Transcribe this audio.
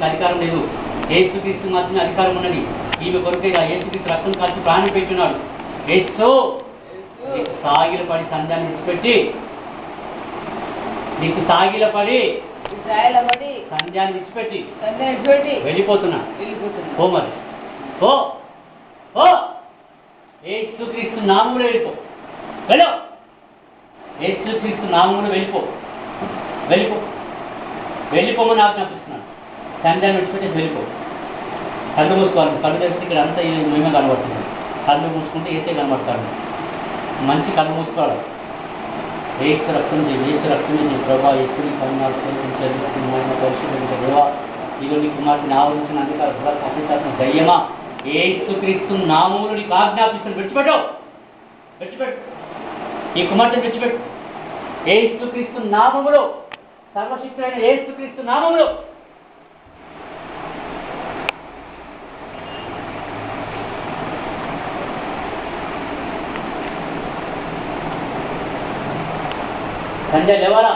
నీకు అధికారం లేదు. యేసుక్రీస్తు మాత్రమే అధికారం ఉన్నది. ఈమె కొరకేగా యేసుక్రీస్తు రక్తం కాల్చి ప్రాణం పెట్టినాడు. యేసు నీకు సాగిలపడి సంధ్యాన్ని విడిచిపెట్టి సంధ్యాన్ని విడిచిపెట్టి వెళ్ళిపోతున్నా. ఓ మరి ఓ ఓ యేసుక్రీస్తు నామములో వెళ్ళిపో. వెళ్ళు. యేసుక్రీస్తు నామములో వెళ్ళిపోమని ఆజ్ఞాపిస్తున్నాను. సంధ్యాన్ని విడిచిపెట్టి వెళ్ళిపో. కళ్ళు మూసుకోవాలి. కళ్ళు తెరిచి ఇక్కడ అంతా మేమే కనబడుతుంది. కళ్ళు మూసుకుంటే ఏసే కనబడతాడు. మంచి కళ్ళు మూసుకోవాలి. ఏసు రక్తం ప్రభా ఎప్పుడు పరిశుద్ధ దేవా ఇదో నీ కుమార్తెని ఆవరించిన అధికార అధికారం దయ్యమా యేసుక్రీస్తు నామములో నీకు ఆజ్ఞాపిస్తున్న విడిచిపెట్టు. ఈ కుమార్తెను విడిచిపెట్టు. యేసుక్రీస్తు నామములో, సర్వశక్తుడైన యేసుక్రీస్తు నామములో. సంధ్య లేవాలా?